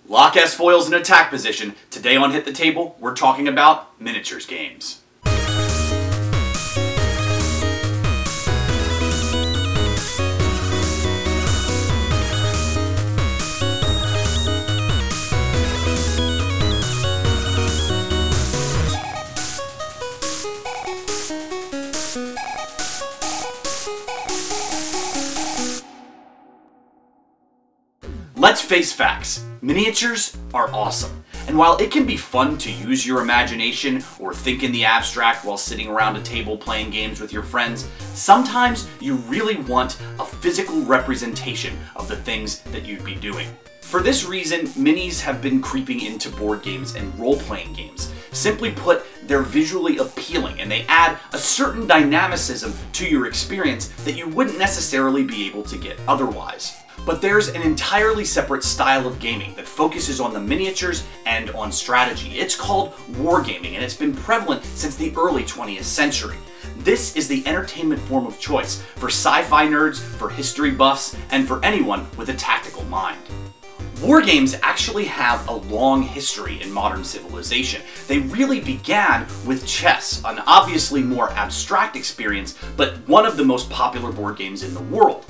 Lock S foils in attack position. Today on Hit the Table, we're talking about miniatures games. Let's face facts, miniatures are awesome. And while it can be fun to use your imagination or think in the abstract while sitting around a table playing games with your friends, sometimes you really want a physical representation of the things that you'd be doing. For this reason, minis have been creeping into board games and role-playing games. Simply put, they're visually appealing and they add a certain dynamicism to your experience that you wouldn't necessarily be able to get otherwise. But there's an entirely separate style of gaming that focuses on the miniatures and on strategy. It's called Wargaming, and it's been prevalent since the early 20th century. This is the entertainment form of choice for sci-fi nerds, for history buffs, and for anyone with a tactical mind. Wargames actually have a long history in modern civilization. They really began with chess, an obviously more abstract experience, but one of the most popular board games in the world.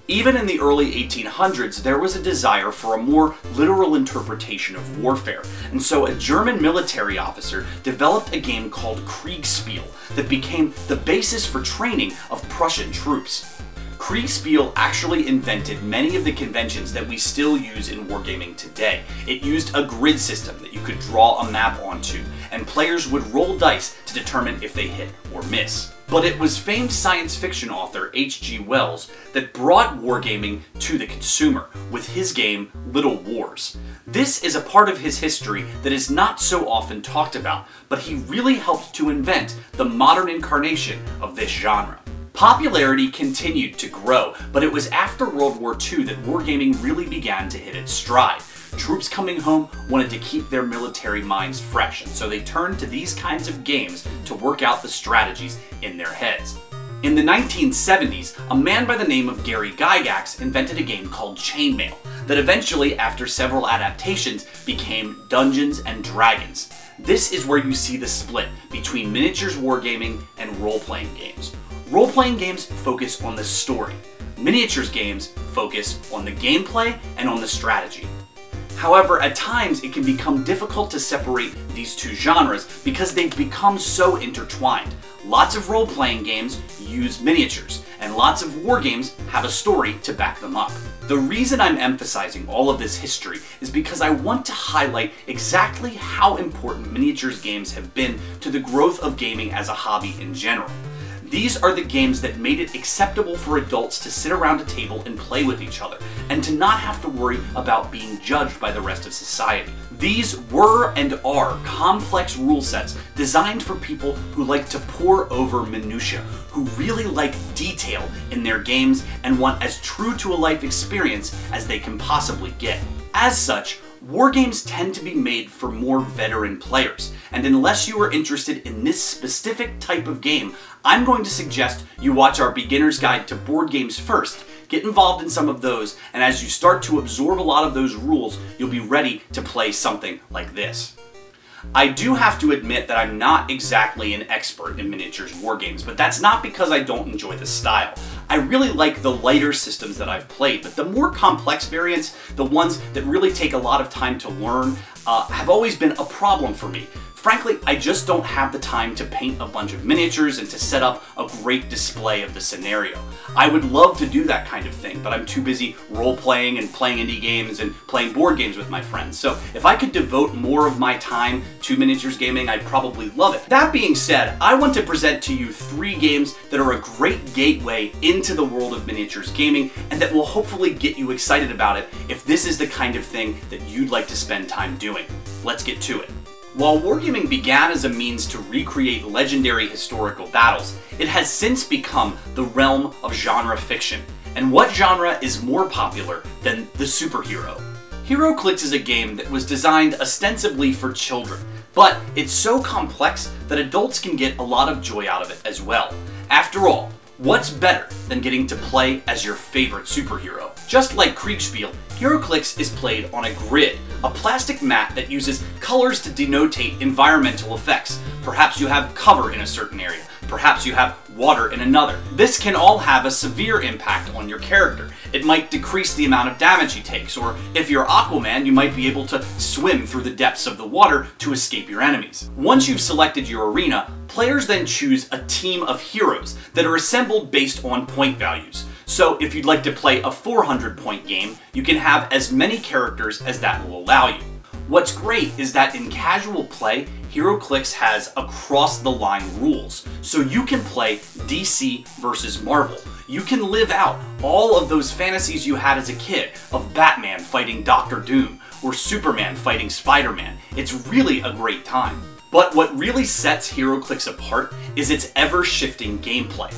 Even in the early 1800s, there was a desire for a more literal interpretation of warfare, and so a German military officer developed a game called Kriegspiel that became the basis for training of Prussian troops. Kriegspiel actually invented many of the conventions that we still use in wargaming today. It used a grid system that you could draw a map onto, and players would roll dice to determine if they hit or miss. But it was famed science fiction author H.G. Wells that brought wargaming to the consumer with his game Little Wars. This is a part of his history that is not so often talked about, but he really helped to invent the modern incarnation of this genre. Popularity continued to grow, but it was after World War II that wargaming really began to hit its stride. Troops coming home wanted to keep their military minds fresh, and so they turned to these kinds of games to work out the strategies in their heads. In the 1970s, a man by the name of Gary Gygax invented a game called Chainmail that eventually, after several adaptations, became Dungeons and Dragons. This is where you see the split between miniatures wargaming and role-playing games. Role-playing games focus on the story. Miniatures games focus on the gameplay and on the strategy. However, at times it can become difficult to separate these two genres because they've become so intertwined. Lots of role-playing games use miniatures, and lots of war games have a story to back them up. The reason I'm emphasizing all of this history is because I want to highlight exactly how important miniatures games have been to the growth of gaming as a hobby in general. These are the games that made it acceptable for adults to sit around a table and play with each other, and to not have to worry about being judged by the rest of society. These were and are complex rule sets designed for people who like to pore over minutiae, who really like detail in their games and want as true to a life experience as they can possibly get. As such, wargames tend to be made for more veteran players, and unless you are interested in this specific type of game, I'm going to suggest you watch our beginner's guide to board games first, get involved in some of those, and as you start to absorb a lot of those rules, you'll be ready to play something like this. I do have to admit that I'm not exactly an expert in miniatures wargames, but that's not because I don't enjoy the style. I really like the lighter systems that I've played, but the more complex variants, the ones that really take a lot of time to learn, have always been a problem for me. Frankly, I just don't have the time to paint a bunch of miniatures and to set up a great display of the scenario. I would love to do that kind of thing, but I'm too busy role-playing and playing indie games and playing board games with my friends. So if I could devote more of my time to miniatures gaming, I'd probably love it. That being said, I want to present to you 3 games that are a great gateway into the world of miniatures gaming and that will hopefully get you excited about it if this is the kind of thing that you'd like to spend time doing. Let's get to it. While wargaming began as a means to recreate legendary historical battles, it has since become the realm of genre fiction. And what genre is more popular than the superhero? Heroclix is a game that was designed ostensibly for children, but it's so complex that adults can get a lot of joy out of it as well. After all, what's better than getting to play as your favorite superhero? Just like Kriegspiel, Heroclix is played on a grid, a plastic mat that uses colors to denotate environmental effects. Perhaps you have cover in a certain area. Perhaps you have water in another. This can all have a severe impact on your character. It might decrease the amount of damage he takes, or if you're Aquaman, you might be able to swim through the depths of the water to escape your enemies. Once you've selected your arena, players then choose a team of heroes that are assembled based on point values. So if you'd like to play a 400-point game, you can have as many characters as that will allow you. What's great is that in casual play, Heroclix has across-the-line rules, so you can play DC versus Marvel. You can live out all of those fantasies you had as a kid of Batman fighting Dr. Doom or Superman fighting Spider-Man. It's really a great time. But what really sets Heroclix apart is its ever-shifting gameplay.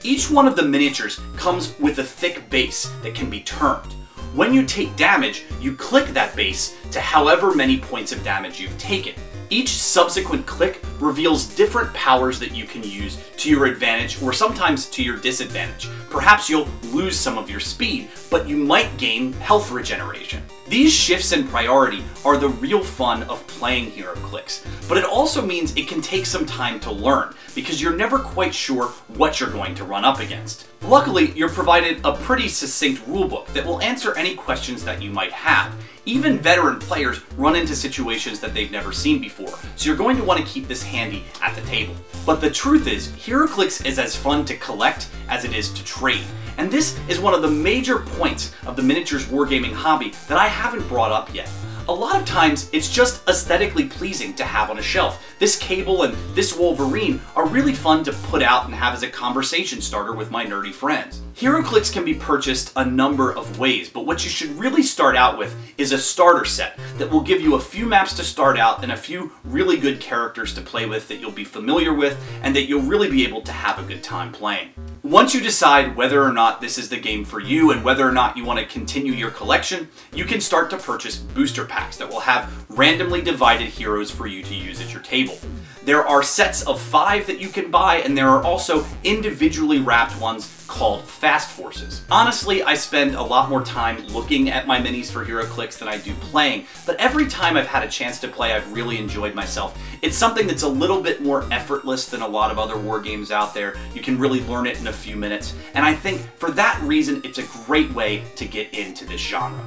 Each one of the miniatures comes with a thick base that can be turned. When you take damage, you click that base to however many points of damage you've taken. Each subsequent click reveals different powers that you can use to your advantage or sometimes to your disadvantage. Perhaps you'll lose some of your speed, but you might gain health regeneration. These shifts in priority are the real fun of playing Heroclix, but it also means it can take some time to learn because you're never quite sure what you're going to run up against. Luckily, you're provided a pretty succinct rulebook that will answer any questions that you might have. Even veteran players run into situations that they've never seen before, so you're going to want to keep this handy at the table. But the truth is, Heroclix is as fun to collect as it is to trade. And this is one of the major points of the miniatures wargaming hobby that I haven't brought up yet. A lot of times, it's just aesthetically pleasing to have on a shelf. This Cable and this Wolverine are really fun to put out and have as a conversation starter with my nerdy friends. Heroclix can be purchased a number of ways, but what you should really start out with is a starter set that will give you a few maps to start out and a few really good characters to play with that you'll be familiar with and that you'll really be able to have a good time playing. Once you decide whether or not this is the game for you and whether or not you want to continue your collection, you can start to purchase booster packs that will have randomly divided heroes for you to use at your table. There are sets of 5 that you can buy, and there are also individually wrapped ones called Fast Forces. Honestly, I spend a lot more time looking at my minis for Heroclix than I do playing, but every time I've had a chance to play, I've really enjoyed myself. It's something that's a little bit more effortless than a lot of other war games out there. You can really learn it in a few minutes, and I think for that reason, it's a great way to get into this genre.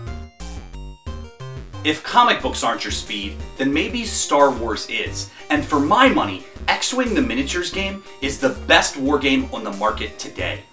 If comic books aren't your speed, then maybe Star Wars is. And for my money, XWing the Miniatures game is the best war game on the market today.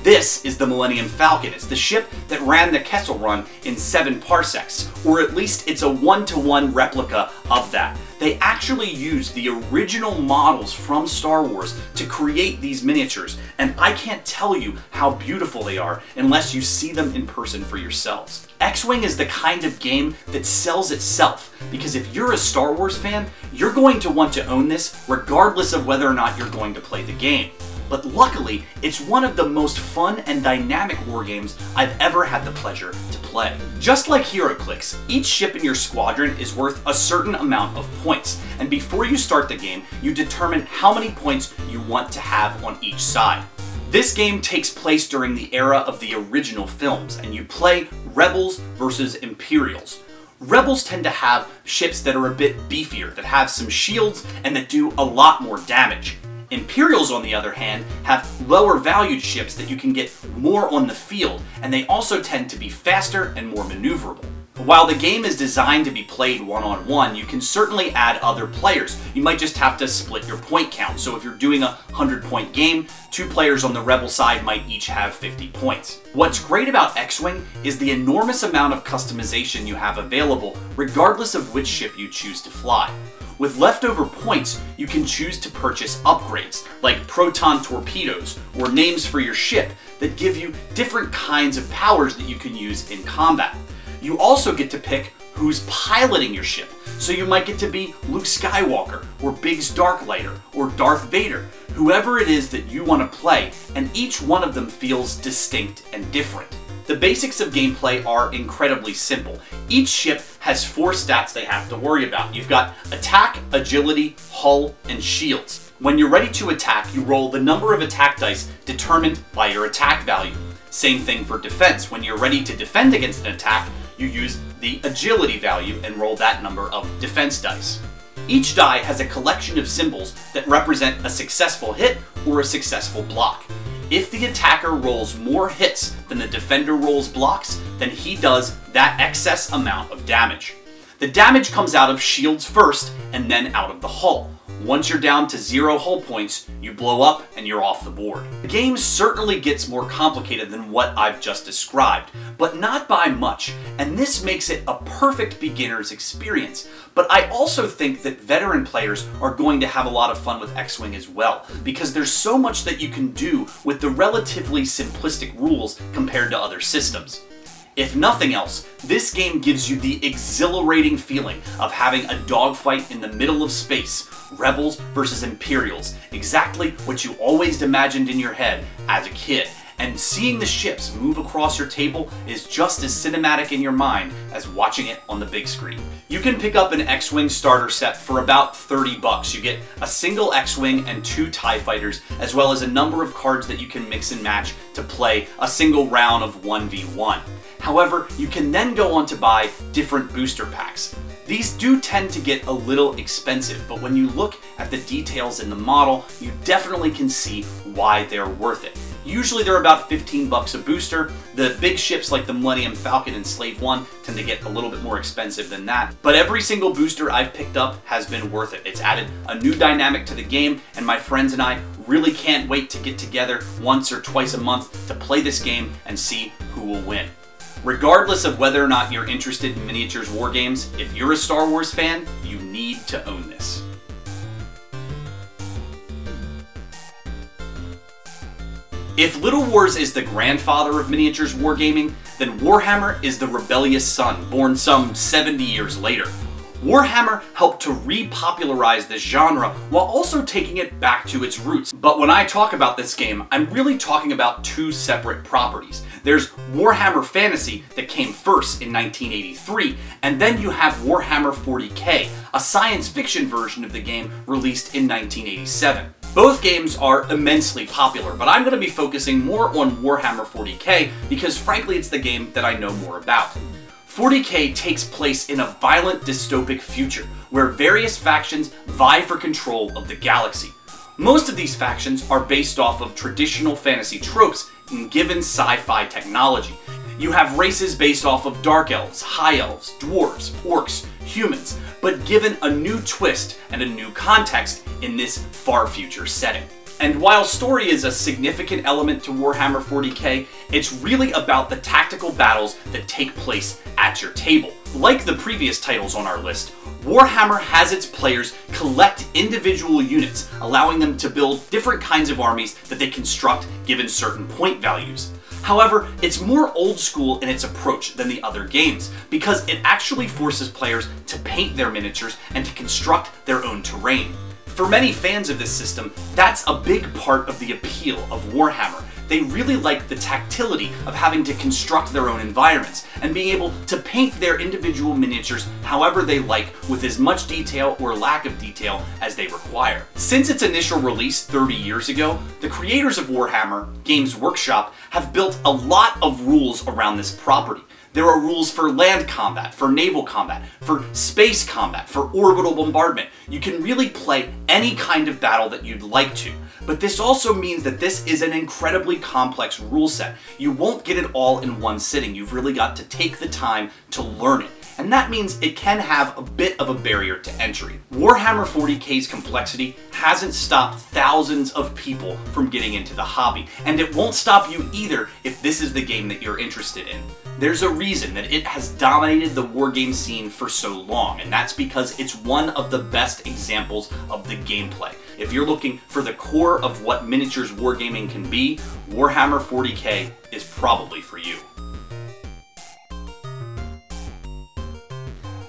This is the Millennium Falcon. It's the ship that ran the Kessel Run in 7 parsecs, or at least it's a one-to-one replica of that. They actually used the original models from Star Wars to create these miniatures, and I can't tell you how beautiful they are unless you see them in person for yourselves. XWing is the kind of game that sells itself, because if you're a Star Wars fan, you're going to want to own this regardless of whether or not you're going to play the game. But luckily, it's one of the most fun and dynamic war games I've ever had the pleasure to play. Just like Heroclix, each ship in your squadron is worth a certain amount of points, and before you start the game, you determine how many points you want to have on each side. This game takes place during the era of the original films, and you play Rebels versus Imperials. Rebels tend to have ships that are a bit beefier, that have some shields, and that do a lot more damage. Imperials, on the other hand, have lower valued ships that you can get more on the field, and they also tend to be faster and more maneuverable. While the game is designed to be played one-on-one, you can certainly add other players. You might just have to split your point count, so if you're doing a 100-point game, 2 players on the Rebel side might each have 50 points. What's great about XWing is the enormous amount of customization you have available, regardless of which ship you choose to fly. With leftover points, you can choose to purchase upgrades, like proton torpedoes, or names for your ship that give you different kinds of powers that you can use in combat. You also get to pick who's piloting your ship, so you might get to be Luke Skywalker, or Biggs Darklighter, or Darth Vader, whoever it is that you want to play, and each one of them feels distinct and different. The basics of gameplay are incredibly simple. Each ship has 4 stats they have to worry about. You've got attack, agility, hull, and shields. When you're ready to attack, you roll the number of attack dice determined by your attack value. Same thing for defense. When you're ready to defend against an attack, you use the agility value and roll that number of defense dice. Each die has a collection of symbols that represent a successful hit or a successful block. If the attacker rolls more hits than the defender rolls blocks, then he does that excess amount of damage. The damage comes out of shields first and then out of the hull. Once you're down to 0 hull points, you blow up and you're off the board. The game certainly gets more complicated than what I've just described, but not by much, and this makes it a perfect beginner's experience. But I also think that veteran players are going to have a lot of fun with X-Wing as well, because there's so much that you can do with the relatively simplistic rules compared to other systems. If nothing else, this game gives you the exhilarating feeling of having a dogfight in the middle of space, rebels versus Imperials, exactly what you always imagined in your head as a kid. And seeing the ships move across your table is just as cinematic in your mind as watching it on the big screen. You can pick up an X-Wing starter set for about $30. You get a single X-Wing and 2 TIE fighters, as well as a number of cards that you can mix and match to play a single round of 1v1. However, you can then go on to buy different booster packs. These do tend to get a little expensive, but when you look at the details in the model, you definitely can see why they're worth it. Usually they're about $15 a booster. The big ships like the Millennium Falcon and Slave One tend to get a little bit more expensive than that. But every single booster I've picked up has been worth it. It's added a new dynamic to the game, and my friends and I really can't wait to get together once or twice a month to play this game and see who will win. Regardless of whether or not you're interested in miniatures war games, if you're a Star Wars fan, you need to own this. If Little Wars is the grandfather of miniatures wargaming, then Warhammer is the rebellious son, born some 70 years later. Warhammer helped to repopularize this genre while also taking it back to its roots. But when I talk about this game, I'm really talking about 2 separate properties. There's Warhammer Fantasy that came first in 1983, and then you have Warhammer 40k, a science fiction version of the game released in 1987. Both games are immensely popular, but I'm going to be focusing more on Warhammer 40k because frankly it's the game that I know more about. 40k takes place in a violent dystopic future where various factions vie for control of the galaxy. Most of these factions are based off of traditional fantasy tropes and given sci-fi technology. You have races based off of dark elves, high elves, dwarves, orcs, humans, but given a new twist and a new context in this far future setting. And while story is a significant element to Warhammer 40k, it's really about the tactical battles that take place at your table. Like the previous titles on our list, Warhammer has its players collect individual units, allowing them to build different kinds of armies that they construct given certain point values. However, it's more old school in its approach than the other games, because it actually forces players to paint their miniatures and to construct their own terrain. For many fans of this system, that's a big part of the appeal of Warhammer. They really like the tactility of having to construct their own environments and being able to paint their individual miniatures however they like with as much detail or lack of detail as they require. Since its initial release 30 years ago, the creators of Warhammer, Games Workshop, have built a lot of rules around this property. There are rules for land combat, for naval combat, for space combat, for orbital bombardment. You can really play any kind of battle that you'd like to. But this also means that this is an incredibly complex rule set. You won't get it all in one sitting. You've really got to take the time to learn it. And that means it can have a bit of a barrier to entry. Warhammer 40k's complexity hasn't stopped thousands of people from getting into the hobby, and it won't stop you either if this is the game that you're interested in. There's a reason that it has dominated the wargame scene for so long, and that's because it's one of the best examples of the gameplay. If you're looking for the core of what miniatures wargaming can be, Warhammer 40k is probably for you.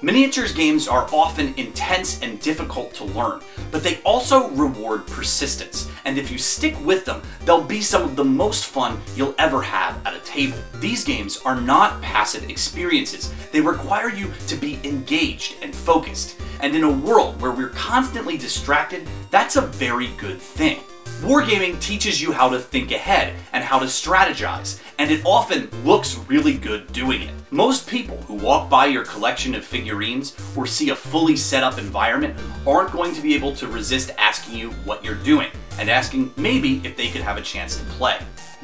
Miniatures games are often intense and difficult to learn, but they also reward persistence, and if you stick with them, they'll be some of the most fun you'll ever have at a table. These games are not passive experiences. They require you to be engaged and focused, and in a world where we're constantly distracted, that's a very good thing. Wargaming teaches you how to think ahead and how to strategize, and it often looks really good doing it. Most people who walk by your collection of figurines or see a fully set up environment aren't going to be able to resist asking you what you're doing and asking maybe if they could have a chance to play.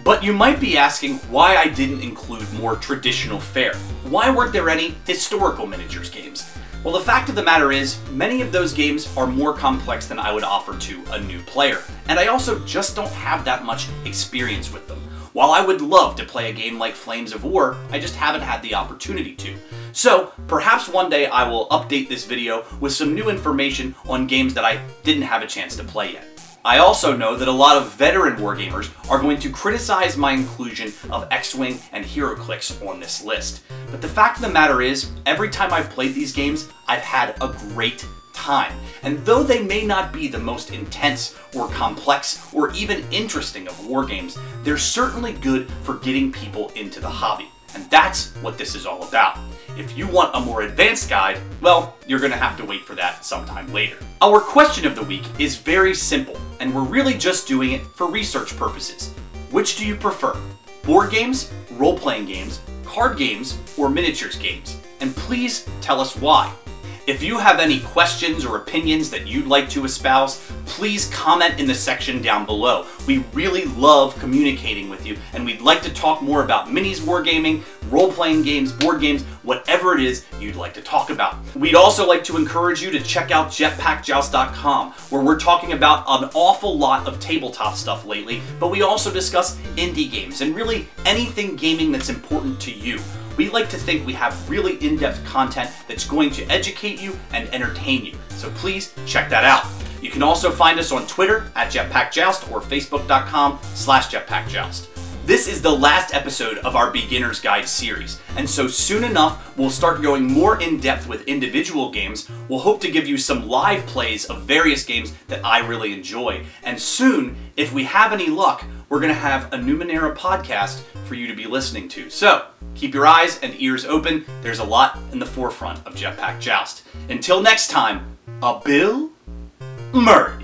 But you might be asking why I didn't include more traditional fare. Why weren't there any historical miniatures games? Well, the fact of the matter is, many of those games are more complex than I would offer to a new player, and I also just don't have that much experience with them. While I would love to play a game like Flames of War, I just haven't had the opportunity to. So, perhaps one day I will update this video with some new information on games that I didn't have a chance to play yet. I also know that a lot of veteran wargamers are going to criticize my inclusion of XWing and Heroclix on this list. But the fact of the matter is, every time I've played these games, I've had a great time. And though they may not be the most intense or complex or even interesting of wargames, they're certainly good for getting people into the hobby. And that's what this is all about. If you want a more advanced guide, well, you're gonna have to wait for that sometime later. Our question of the week is very simple, and we're really just doing it for research purposes. Which do you prefer? Board games, role-playing games, card games, or miniatures games? And please tell us why. If you have any questions or opinions that you'd like to espouse, please comment in the section down below. We really love communicating with you, and we'd like to talk more about minis wargaming, role-playing games, board games, whatever it is you'd like to talk about. We'd also like to encourage you to check out jetpackjoust.com, where we're talking about an awful lot of tabletop stuff lately, but we also discuss indie games and really anything gaming that's important to you. We like to think we have really in-depth content that's going to educate you and entertain you, so please check that out. You can also find us on Twitter at JetpackJoust or Facebook.com/JetpackJoust. This is the last episode of our Beginner's Guide series, and so soon enough we'll start going more in-depth with individual games. We'll hope to give you some live plays of various games that I really enjoy, and soon, if we have any luck, we're going to have a Numenera podcast for you to be listening to. So, keep your eyes and ears open. There's a lot in the forefront of Jetpack Joust. Until next time, a Bill Murray.